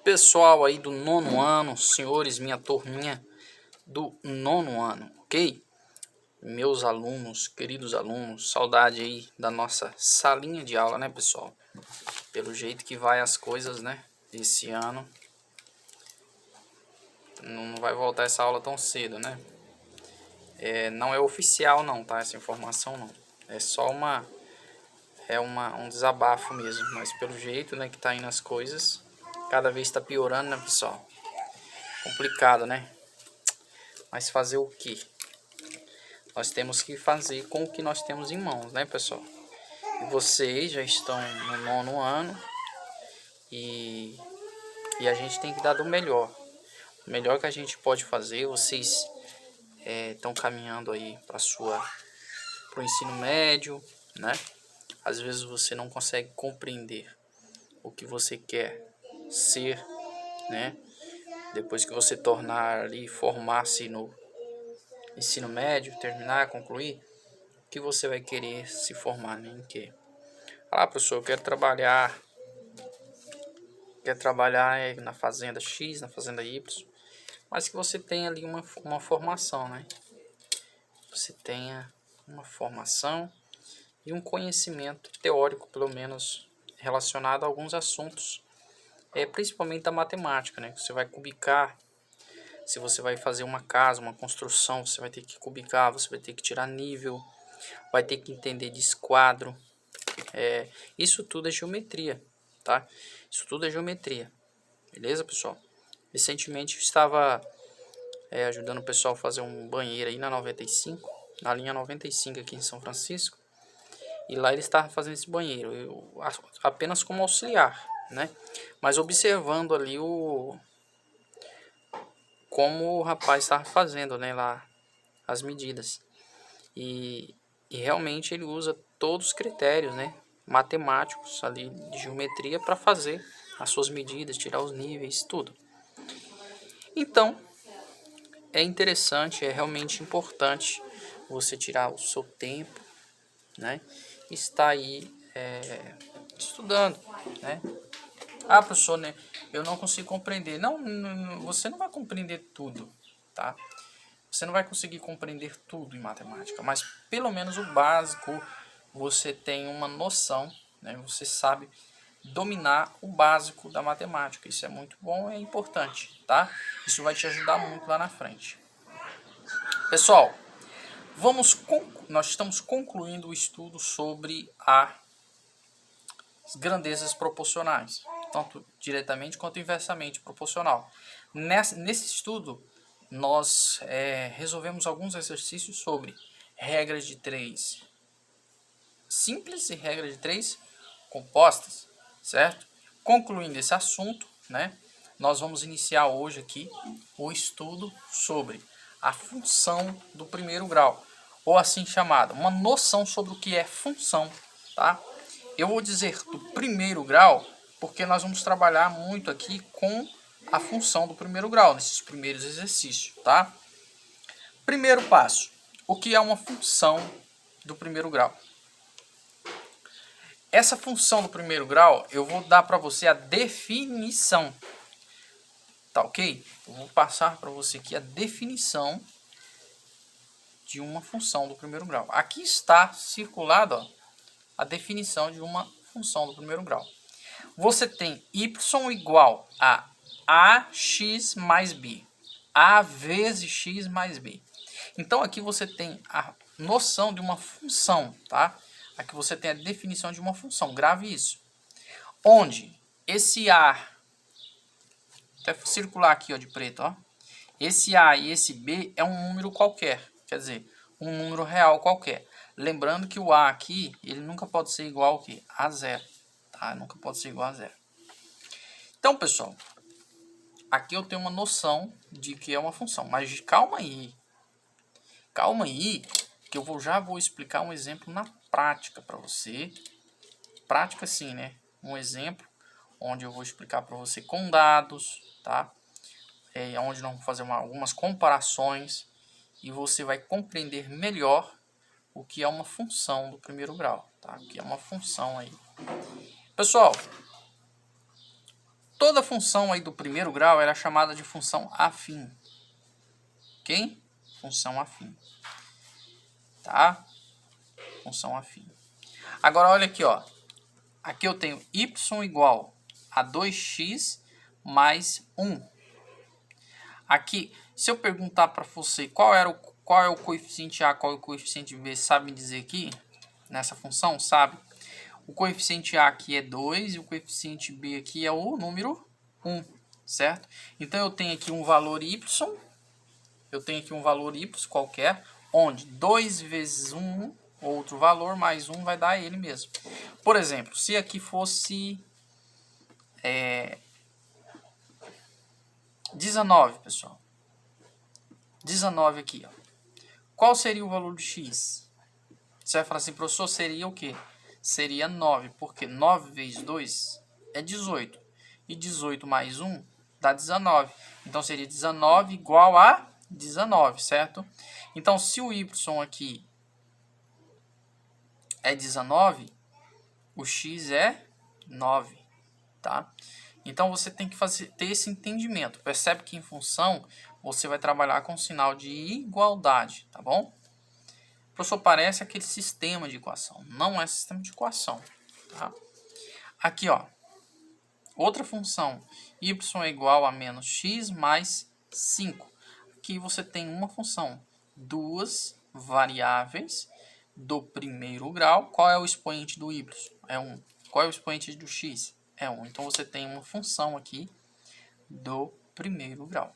Pessoal aí do nono ano, senhores, minha turminha do nono ano, ok? Meus alunos, queridos alunos, saudade aí da nossa salinha de aula, né, pessoal? Pelo jeito que vai as coisas, né? Esse ano não vai voltar essa aula tão cedo, né? Não é oficial não, tá? Essa informação não. É só um desabafo mesmo, mas pelo jeito, né, que tá indo as coisas, cada vez tá piorando, né, pessoal? Complicado, né? Mas fazer o quê? Nós temos que fazer com o que nós temos em mãos, né, pessoal? E vocês já estão no nono ano e a gente tem que dar do melhor. O melhor que a gente pode fazer, vocês estão caminhando aí para o ensino médio, né? Às vezes você não consegue compreender o que você quer ser, né? Depois que você tornar ali, formar-se no ensino médio, terminar, concluir, o que você vai querer se formar, né? Em quê? Ah, professor, eu quero trabalhar na fazenda X, na fazenda Y, mas que você tenha ali uma formação, né? Você tenha uma formação e um conhecimento teórico, pelo menos, relacionado a alguns assuntos, principalmente da matemática, né? Você vai cubicar, se você vai fazer uma casa, uma construção, você vai ter que cubicar, você vai ter que tirar nível, vai ter que entender de esquadro. Isso tudo é geometria, tá? Isso tudo é geometria. Beleza, pessoal? Recentemente eu estava ajudando o pessoal a fazer um banheiro aí na 95, na linha 95 aqui em São Francisco. E lá ele estava fazendo esse banheiro, apenas como auxiliar, né? Mas observando ali como o rapaz estava fazendo, né, lá as medidas. E realmente ele usa todos os critérios, né, matemáticos ali de geometria para fazer as suas medidas, tirar os níveis, tudo. Então, é interessante, é realmente importante você tirar o seu tempo, né? Estar aí estudando, né? Ah, professor, né? Eu não consigo compreender. Não, você não vai compreender tudo, tá? Você não vai conseguir compreender tudo em matemática, mas pelo menos o básico você tem uma noção, né? Você sabe dominar o básico da matemática. Isso é muito bom e é importante, tá? Isso vai te ajudar muito lá na frente. Pessoal, nós estamos concluindo o estudo sobre as grandezas proporcionais, tanto diretamente quanto inversamente proporcional. Nesse estudo, nós resolvemos alguns exercícios sobre regras de 3 simples e regras de 3 compostas, certo? Concluindo esse assunto, né, nós vamos iniciar hoje aqui o estudo sobre a função do primeiro grau, ou assim chamada, uma noção sobre o que é função, tá? Eu vou dizer do primeiro grau, porque nós vamos trabalhar muito aqui com a função do primeiro grau, nesses primeiros exercícios, tá? Primeiro passo, o que é uma função do primeiro grau? Essa função do primeiro grau, eu vou dar para você a definição, tá ok? Eu vou passar para você aqui a definição de uma função do primeiro grau. Aqui está circulado, ó, a definição de uma função do primeiro grau. Você tem y igual a ax mais b, a vezes x mais b. Então aqui você tem a noção de uma função, tá? Aqui você tem a definição de uma função, grave isso. Onde esse a, até circular aqui ó, de preto, ó, esse a e esse b é um número qualquer, quer dizer, um número real qualquer. Lembrando que o a aqui, ele nunca pode ser igual ao quê? A zero, tá? Nunca pode ser igual a zero. Então, pessoal, aqui eu tenho uma noção de que é uma função, mas calma aí. Calma aí, que eu já vou explicar um exemplo na prática para você. Prática sim, né? Um exemplo onde eu vou explicar para você com dados, tá? Onde nós vamos fazer algumas comparações e você vai compreender melhor o que é uma função do primeiro grau, tá? O que é uma função aí. Pessoal, Toda função aí do primeiro grau era chamada de função afim. Ok? Função afim. Tá? Função afim. Agora olha aqui, ó. Aqui eu tenho y igual a 2x mais 1. Aqui, se eu perguntar para você qual é o coeficiente A, qual é o coeficiente B, sabe dizer aqui? Nessa função, sabe? O coeficiente A aqui é 2 e o coeficiente B aqui é o número 1, certo? Então eu tenho aqui um valor y, qualquer, onde 2 vezes 1, outro valor, mais 1 vai dar ele mesmo. Por exemplo, se aqui fosse 19, pessoal. 19 aqui, ó. Qual seria o valor de x? Você vai falar assim, professor, seria o quê? Seria 9, porque 9 vezes 2 é 18. E 18 mais 1 dá 19. Então seria 19 igual a 19, certo? Então se o y aqui é 19, o x é 9, tá? Então você tem que ter esse entendimento. Percebe que em função você vai trabalhar com sinal de igualdade, tá bom? Professor, parece aquele sistema de equação. Não é sistema de equação, tá? Aqui, ó. Outra função. Y é igual a menos x mais 5. Aqui você tem uma função. Duas variáveis do primeiro grau. Qual é o expoente do y? É 1. Qual é o expoente do x? É 1. Então você tem uma função aqui do primeiro grau.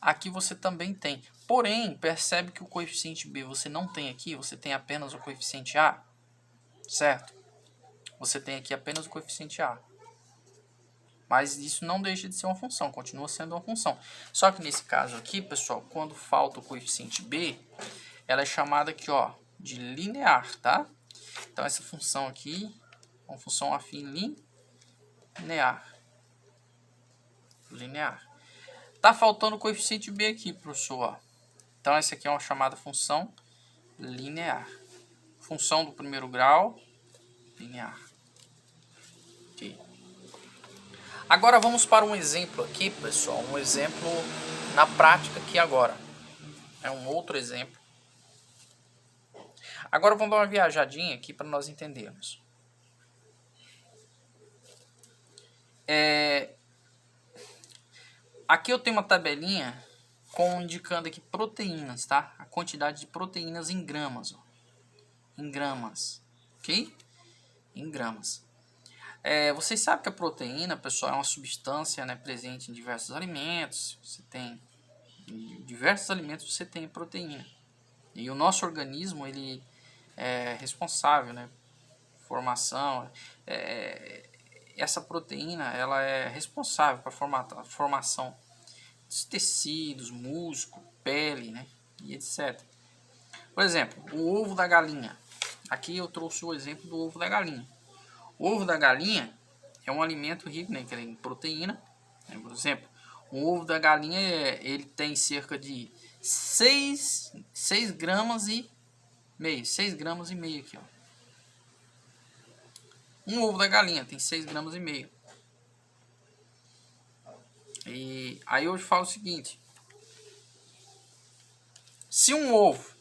Aqui você também tem. Porém, percebe que o coeficiente B você não tem aqui. Você tem apenas o coeficiente A. Certo? Você tem aqui apenas o coeficiente A. Mas isso não deixa de ser uma função. Continua sendo uma função. Só que nesse caso aqui, pessoal, quando falta o coeficiente B, ela é chamada aqui, ó, de linear, tá? Então essa função aqui é uma função afim linear. Linear. Tá faltando o coeficiente B aqui, professor. Então essa aqui é uma chamada função linear. Função do primeiro grau, linear. Okay. Agora vamos para um exemplo aqui, pessoal. Um exemplo na prática aqui agora. É um outro exemplo. Agora vamos dar uma viajadinha aqui para nós entendermos. Aqui eu tenho uma tabelinha indicando aqui proteínas, tá? A quantidade de proteínas em gramas, ó. Em gramas, ok? Em gramas. Vocês sabem que a proteína, pessoal, é uma substância, né, presente em diversos alimentos. Você tem em diversos alimentos você tem proteína. E o nosso organismo ele é responsável, né, formação. Essa proteína ela é responsável para a formação dos tecidos, músculo, pele, né, e etc. Por exemplo, o ovo da galinha. Aqui eu trouxe o exemplo do ovo da galinha. O ovo da galinha é um alimento rico, né, em proteína. Por exemplo, o ovo da galinha ele tem cerca de 6 gramas e meio. 6 gramas e meio aqui, ó. Um ovo da galinha tem 6 gramas e meio. E aí eu falo o seguinte. Se um ovo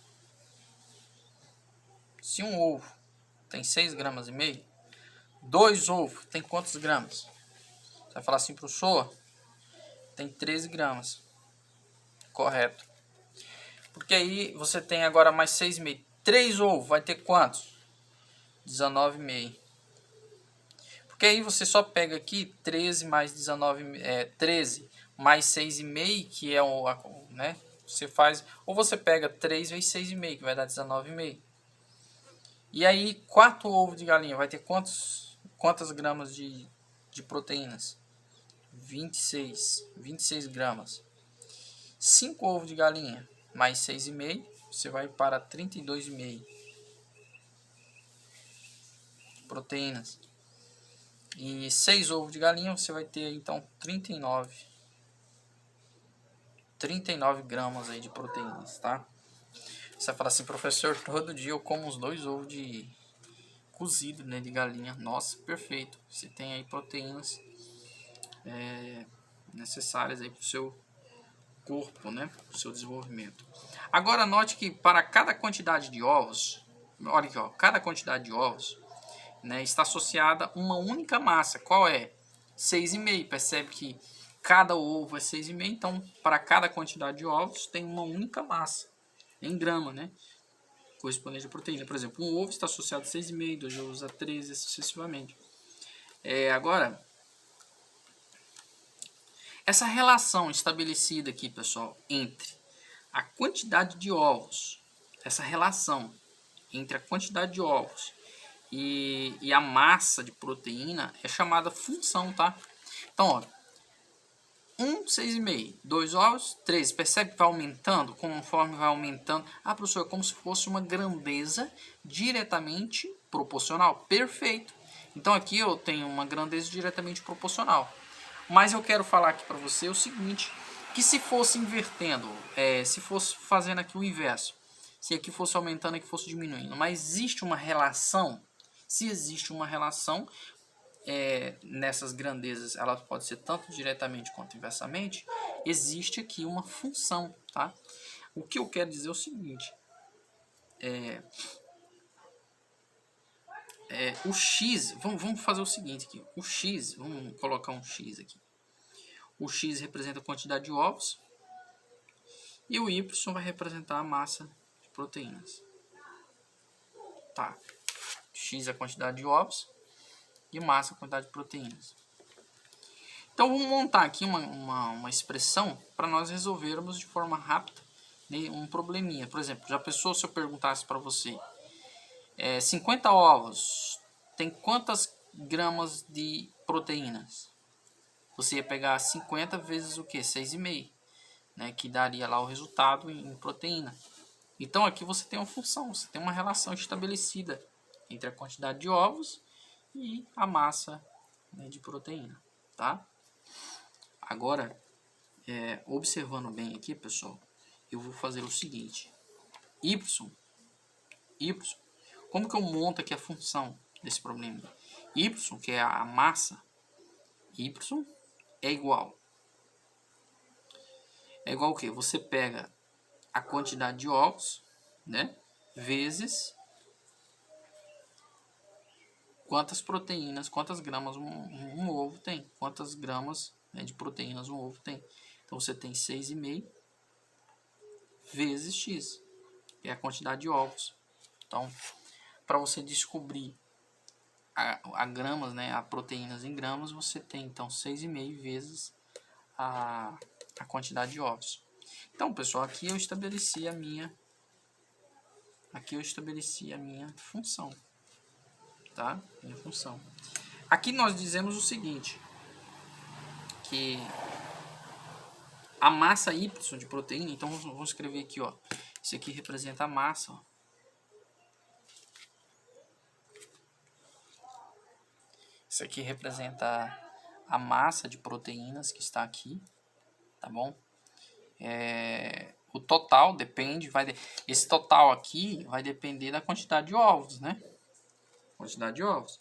tem 6 gramas e meio, 2 ovos tem quantos gramas? Você vai falar assim, professor, tem 13 gramas. Correto. Porque aí você tem agora mais 6,5. 3 ovos vai ter quantos? 19,5. Porque aí você só pega aqui 13 mais 19, 13 mais 6,5, que é o, né? Você faz, ou você pega 3 vezes 6,5, que vai dar 19,5. E aí 4 ovos de galinha vai ter quantas gramas de proteínas? 26 gramas. 5 ovos de galinha mais 6,5, você vai para 32,5 proteínas. E 6 ovos de galinha você vai ter então 39 gramas aí de proteínas, tá? Você vai falar assim, professor, todo dia eu como uns 2 ovos de cozido, né, de galinha. Nossa, perfeito. Você tem aí proteínas necessárias aí para o seu corpo, né? Para o seu desenvolvimento. Agora note que para cada quantidade de ovos, olha aqui, ó, cada quantidade de ovos, né, está associada uma única massa. Qual é? 6,5. Percebe que cada ovo é 6,5, então para cada quantidade de ovos tem uma única massa em grama, né? Correspondente à proteína. Por exemplo, um ovo está associado a 6,5, 2 ovos a 13, sucessivamente. Agora, essa relação estabelecida aqui, pessoal, entre a quantidade de ovos, essa relação entre a quantidade de ovos e a massa de proteína é chamada função, tá? Então, ó, 6,5, 2 ovos, 13. Percebe que vai aumentando, conforme vai aumentando. Ah, professor, é como se fosse uma grandeza diretamente proporcional. Perfeito. Então, aqui eu tenho uma grandeza diretamente proporcional. Mas eu quero falar aqui para você o seguinte, que se fosse invertendo, se fosse fazendo aqui o inverso, se aqui fosse aumentando, aqui fosse diminuindo, mas existe uma relação, se existe uma relação, nessas grandezas, ela pode ser tanto diretamente quanto inversamente, existe aqui uma função, tá? O que eu quero dizer é o seguinte, o x, vamos fazer o seguinte aqui, o x, vamos colocar um x aqui, o x representa a quantidade de ovos e o y vai representar a massa de proteínas, tá? X é a quantidade de ovos e massa é a quantidade de proteínas. Então vamos montar aqui uma expressão para nós resolvermos de forma rápida, né, um probleminha. Por exemplo, já pensou se eu perguntasse para você, 50 ovos tem quantas gramas de proteínas? Você ia pegar 50 vezes o que? 6,5, né, que daria lá o resultado em proteína. Então aqui você tem uma função, você tem uma relação estabelecida entre a quantidade de ovos e a massa, né, de proteína, tá? Agora, observando bem aqui, pessoal, eu vou fazer o seguinte, y, como que eu monto aqui a função desse problema? Y, que é a massa, y é igual o que? Você pega a quantidade de ovos, né, vezes quantas proteínas, quantas gramas um ovo tem, quantas gramas, né, de proteínas um ovo tem. Então você tem 6,5 vezes x, que é a quantidade de ovos. Então, para você descobrir a gramas, né, a proteínas em gramas, você tem então 6,5 vezes a quantidade de ovos. Então, pessoal, aqui eu estabeleci a minha função, tá? Minha função. Aqui nós dizemos o seguinte, que a massa Y de proteína, então vamos escrever aqui, ó, isso aqui representa a massa, ó. Isso aqui representa a massa de proteínas que está aqui, tá bom? O total depende, esse total aqui vai depender da quantidade de ovos, né? Quantidade de ovos.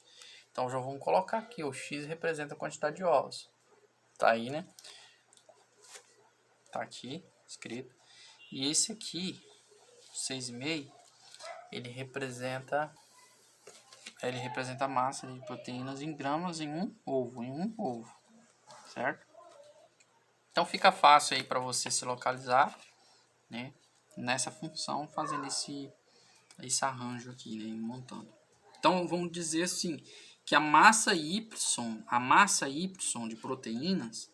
Então já vamos colocar aqui, o x representa a quantidade de ovos. Tá aí, né? Tá aqui escrito. E esse aqui, 6,5, ele representa a massa de proteínas em gramas em um ovo, certo? Então fica fácil aí para você se localizar, né, nessa função, fazendo esse arranjo aqui, né, montando. Então vamos dizer assim, que a massa Y de proteínas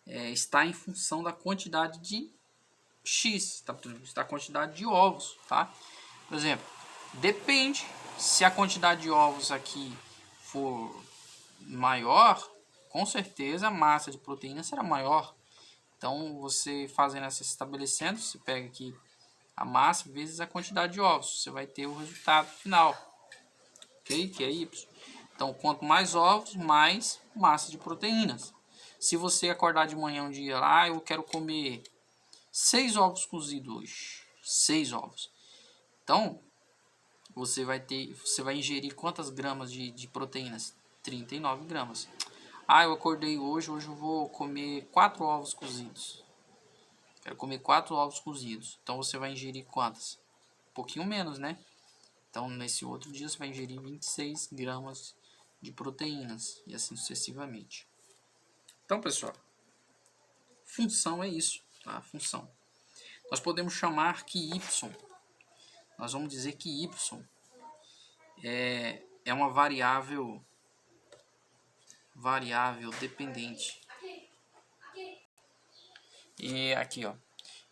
está em função da quantidade de X, da quantidade de ovos, tá? Por exemplo, depende, se a quantidade de ovos aqui for maior, com certeza a massa de proteína será maior. Então, você fazendo essa estabelecendo, você pega aqui a massa vezes a quantidade de ovos, você vai ter o resultado final, ok? Que é Y. Então, quanto mais ovos, mais massa de proteínas. Se você acordar de manhã um dia lá, eu quero comer 6 ovos cozidos hoje, 6 ovos. Então, você vai ingerir quantas gramas de proteínas? 39 gramas. Ah, eu acordei hoje eu vou comer 4 ovos cozidos. Quero comer 4 ovos cozidos. Então você vai ingerir quantas? Um pouquinho menos, né? Então nesse outro dia você vai ingerir 26 gramas de proteínas e assim sucessivamente. Então, pessoal, função é isso, tá? Função. Nós podemos chamar que y, nós vamos dizer que y é uma variável dependente. E aqui, ó,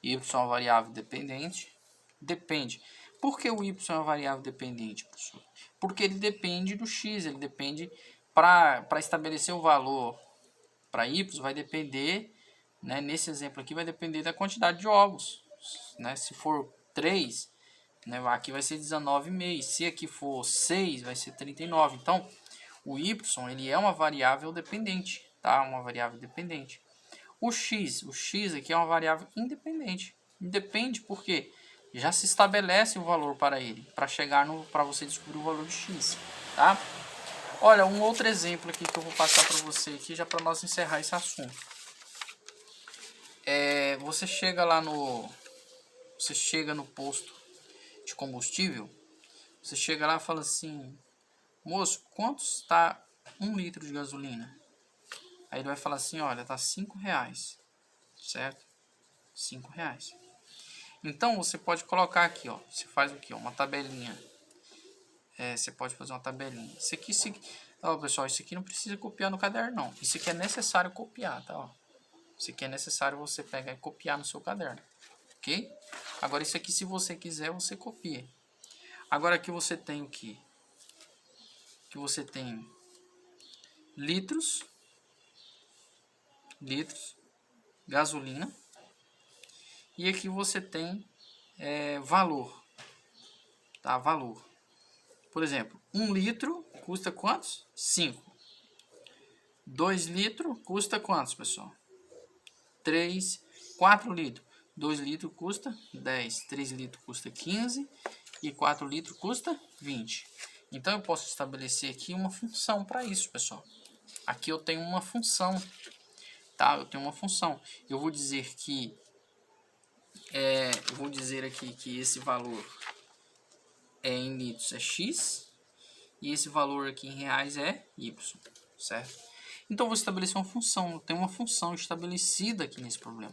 y é uma variável dependente. Depende. Por que o y é uma variável dependente, professor? Porque ele depende do x, ele depende para estabelecer o valor para y, vai depender, né, nesse exemplo aqui, vai depender da quantidade de ovos. Né? Se for 3, né, aqui vai ser 19,5. Se aqui for 6, vai ser 39. Então, o y ele é uma variável dependente, tá? Uma variável dependente. O x aqui é uma variável independente. Independe porque já se estabelece o valor para ele, para chegar para você descobrir o valor de x, tá? Olha, um outro exemplo aqui que eu vou passar para você aqui, já para nós encerrar esse assunto. Você chega lá você chega no posto de combustível, você chega lá e fala assim: moço, quanto está 1 litro de gasolina? Aí ele vai falar assim: olha, tá R$5, certo? R$5. Então você pode colocar aqui, ó, você faz o que? Uma tabelinha. Você pode fazer uma tabelinha. Ó, pessoal, isso aqui não precisa copiar no caderno, não. Isso aqui é necessário copiar, tá? Ó. Isso aqui é necessário você pegar e copiar no seu caderno, ok? Agora isso aqui, se você quiser, você copia. Agora aqui você tem o que? Que você tem litros, gasolina, e aqui você tem valor, tá? Valor. Por exemplo, 1 litro custa quantos? 5. 2 litros custa quantos, pessoal? 3. 4 litros. 2 litros custa 10. 3 litros custa 15. E 4 litros custa 20. Então, eu posso estabelecer aqui uma função para isso, pessoal. Aqui eu tenho uma função, tá? Eu tenho uma função. Eu vou dizer que eu vou dizer aqui que esse valor em litros é x e esse valor aqui em reais é y, certo? Então eu vou estabelecer uma função. Eu tenho uma função estabelecida aqui nesse problema.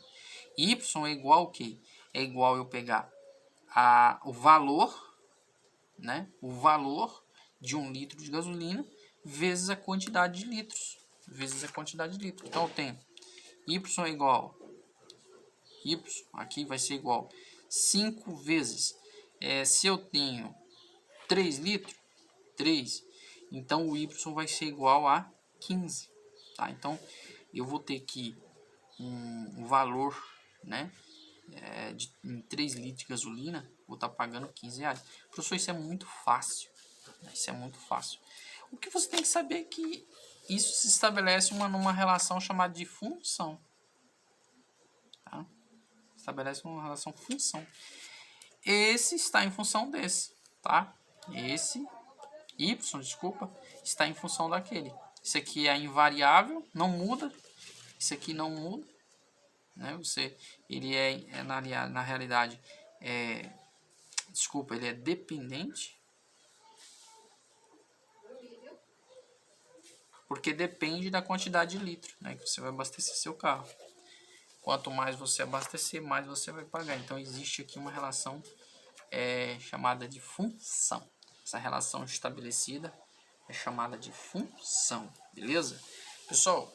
Y é igual ao quê? É igual eu pegar o valor, né? O valor de 1 litro de gasolina vezes a quantidade de litros. Então eu tenho y é igual, y aqui vai ser igual 5 vezes, se eu tenho 3 litros, 3, então o y vai ser igual a 15, tá? Então eu vou ter aqui um valor, né, em 3 litros de gasolina, vou estar pagando R$15. Professor, isso é muito fácil, isso é muito fácil. O que você tem que saber é que isso se estabelece numa relação chamada de função, tá? Estabelece uma relação função. Esse está em função desse, tá? Esse y, desculpa, está em função daquele. Isso aqui é invariável, não muda. Isso aqui não muda, né? Ele na realidade desculpa, ele é dependente, porque depende da quantidade de litro, né, que você vai abastecer seu carro. Quanto mais você abastecer, mais você vai pagar. Então existe aqui uma relação chamada de função. Essa relação estabelecida é chamada de função, beleza? Pessoal,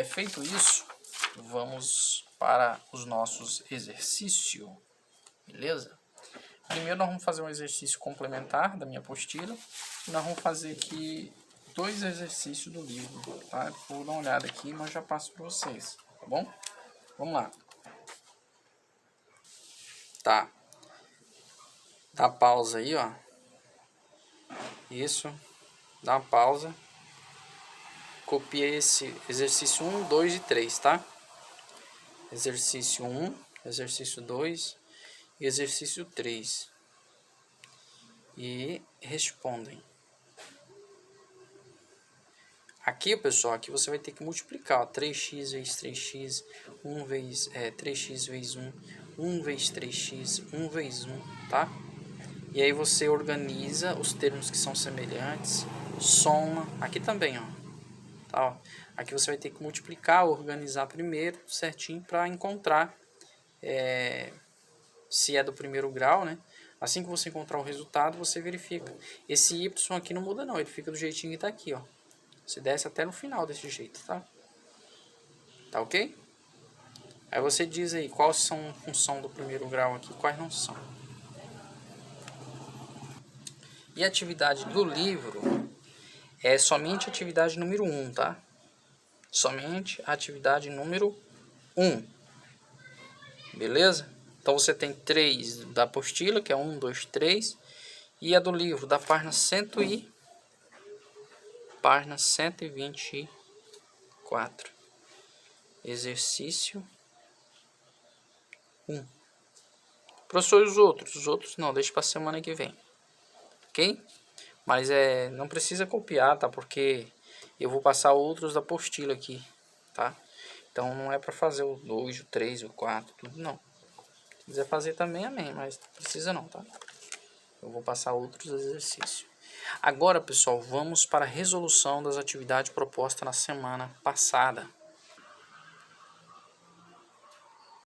feito isso, vamos para os nossos exercícios, beleza? Primeiro nós vamos fazer um exercício complementar da minha apostila e nós vamos fazer aqui 2 exercícios do livro, tá? Vou dar uma olhada aqui, mas já passo para vocês, tá bom? Vamos lá. Tá. Dá pausa aí, ó. Isso. Dá uma pausa. Copia esse exercício 1, 2 e 3, tá? Exercício 1, exercício 2 e exercício 3. E respondem. Aqui, pessoal, aqui você vai ter que multiplicar, ó, 3x vezes 3x, 3x vezes 1, 1 vezes 3x, 1 vezes 1, tá? E aí você organiza os termos que são semelhantes, soma, aqui também, ó, tá? Ó, aqui você vai ter que multiplicar, organizar primeiro, certinho, para encontrar se é do primeiro grau, né? Assim que você encontrar o resultado, você verifica. Esse y aqui não muda não, ele fica do jeitinho que tá aqui, ó. Você desce até no final desse jeito, tá? Tá ok? Aí você diz aí quais são função do primeiro grau aqui, quais não são. E a atividade do livro é somente a atividade número 1, tá? Somente a atividade número 1. Beleza? Então você tem 3 da apostila, que é 1, 2, 3. E a do livro, da página 124. Exercício 1. Professor, os outros? Os outros não, deixa para semana que vem. Ok? Mas não precisa copiar, tá? Porque eu vou passar outros da apostila aqui, tá? Então não é para fazer o 2, o 3, o 4, tudo não. Se quiser fazer também, amém, mas não precisa não, tá? Eu vou passar outros exercícios. Agora, pessoal, vamos para a resolução das atividades propostas na semana passada.